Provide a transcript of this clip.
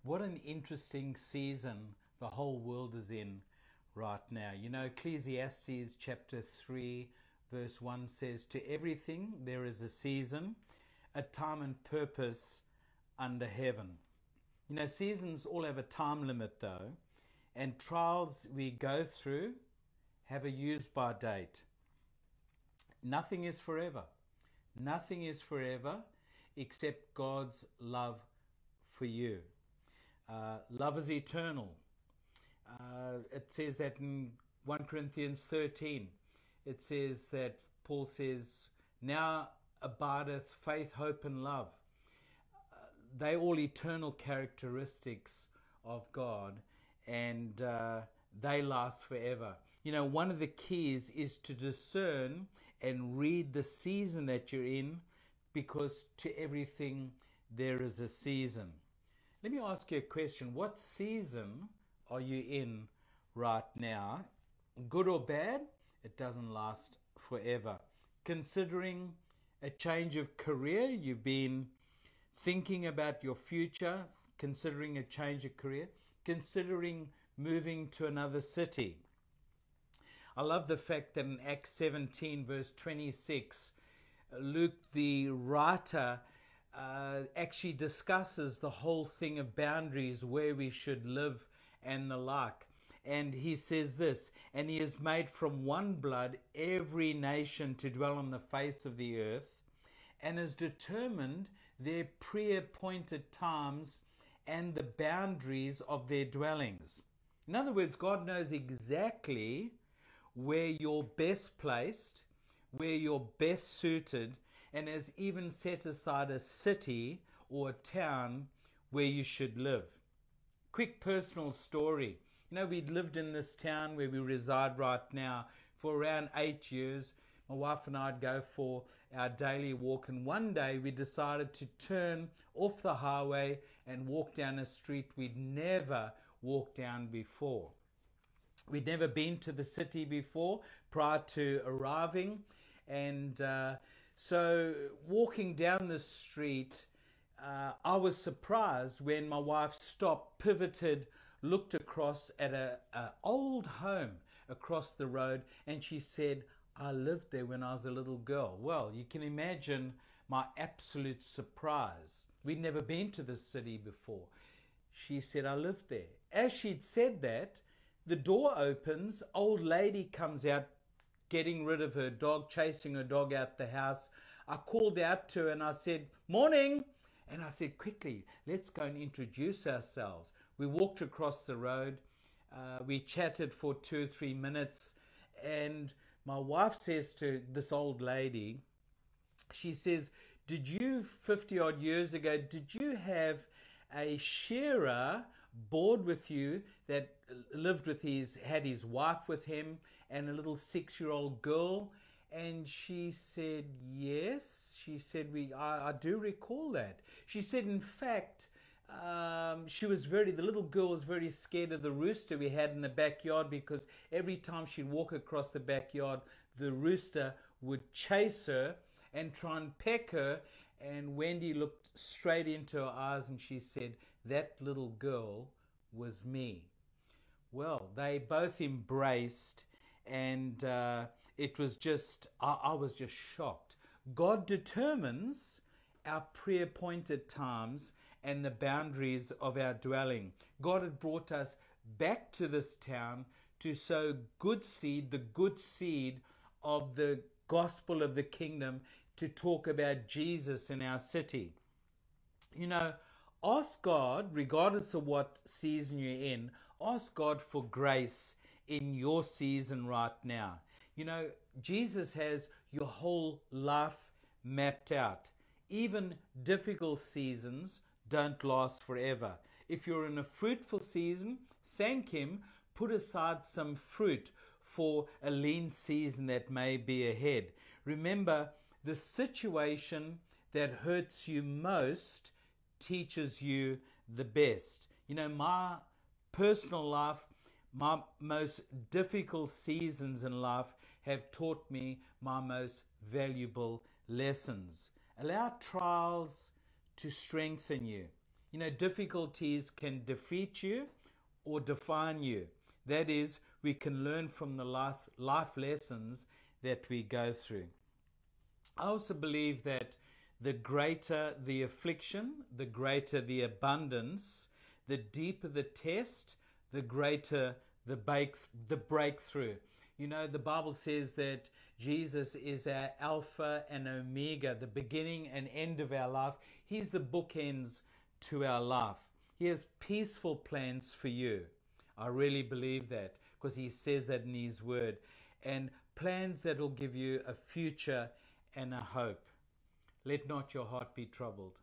What an interesting season the whole world is in right now. You know, Ecclesiastes chapter 3 verse 1 says, "To everything there is a season, a time and purpose under heaven." You know, seasons all have a time limit though, and trials we go through have a use by date. Nothing is forever. Nothing is forever except God's love for you. Love is eternal. It says that in 1 Corinthians 13. It says that Paul says, "Now abideth faith, hope, and love." They all eternal characteristics of God, and they last forever. You know, one of the keys is to discern and read the season that you're in, because to everything there is a season. Let me ask you a question. What season are you in right now? Good or bad? It doesn't last forever. Considering a change of career, you've been thinking about your future, considering a change of career, considering moving to another city. I love the fact that in Acts 17 verse 26, Luke the writer actually discusses the whole thing of boundaries, where we should live and the like. And he says this, "And he has made from one blood every nation to dwell on the face of the earth, and has determined their pre-appointed times and the boundaries of their dwellings." In other words, God knows exactly where you're best placed, where you're best suited, and has even set aside a city or a town where you should live. Quick personal story. You know, we'd lived in this town where we reside right now for around 8 years. My wife and I'd go for our daily walk, and one day we decided to turn off the highway and walk down a street we'd never walked down before. We'd never been to the city before prior to arriving, and so walking down the street, I was surprised when my wife stopped, pivoted, looked across at an old home across the road, and she said, "I lived there when I was a little girl." Well, you can imagine my absolute surprise. We'd never been to the city before. She said, "I lived there." As she'd said that, the door opens, old lady comes out, getting rid of her dog, chasing her dog out the house. I called out to her and I said, "Morning." And I said, "Quickly, let's go and introduce ourselves." We walked across the road. We chatted for 2 or 3 minutes. And my wife says to this old lady, she says, "Did you, 50 odd years ago, did you have a shearer board with you that lived with had his wife with him and a little 6-year-old girl?" And she said, "Yes." She said, I do recall that." She said, in fact, the little girl was very scared of the rooster we had in the backyard, because every time she'd walk across the backyard, the rooster would chase her and try and peck her. And Wendy looked straight into her eyes and she said, "That little girl was me." Well, they both embraced, and it was just, I was just shocked. God determines our pre-appointed times and the boundaries of our dwelling. God had brought us back to this town to sow good seed, the good seed of the gospel of the kingdom, to talk about Jesus in our city. You know, ask God, regardless of what season you're in, ask God for grace in your season right now. You know, Jesus has your whole life mapped out. Even difficult seasons don't last forever. If you're in a fruitful season, thank Him, put aside some fruit for a lean season that may be ahead. Remember, the situation that hurts you most teaches you the best. You know, my personal life, my most difficult seasons in life have taught me my most valuable lessons. Allow trials to strengthen you. You know, difficulties can defeat you or define you. That is, we can learn from the life lessons that we go through. I also believe that the greater the affliction, the greater the abundance, the deeper the test, the greater the breakthrough. You know, the Bible says that Jesus is our Alpha and Omega, the beginning and end of our life. He's the bookends to our life. He has peaceful plans for you. I really believe that because he says that in his word. And plans that will give you a future and a hope. Let not your heart be troubled.